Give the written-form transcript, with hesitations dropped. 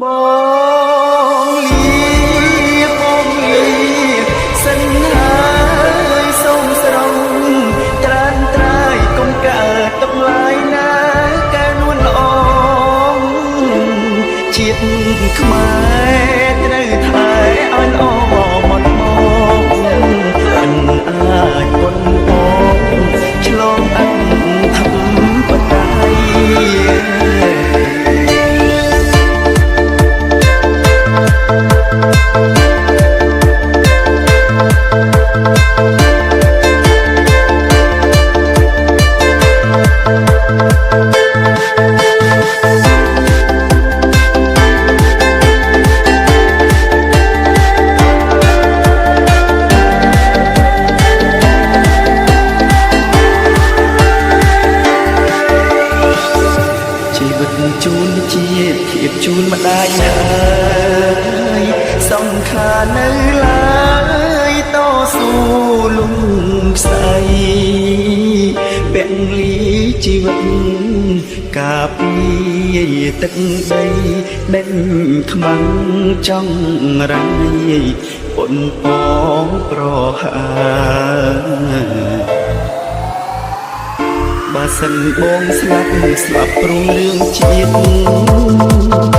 បងលីបងលីសិនហើយសូមស្រង់ត្រានត្រើយកុំកើតទឹកឡាយណាកែនួនល្អជាតិខ្មែរត្រូវថែឲ្យល្អមកមកមិនអាចប៉ុនបងឆ្លងអន្តធម្មបតៃជូនជាតិធៀបជូនម្ដាយហើយសង្ខារនៅឡើយតស៊ូលំខ្សែពលីជីវិតកាពីទឹកដីដេញខ្មាំងចង់រាយពុនពងប្រហាបើសិនបងស្លាប់ព្រោះរឿងជាតិ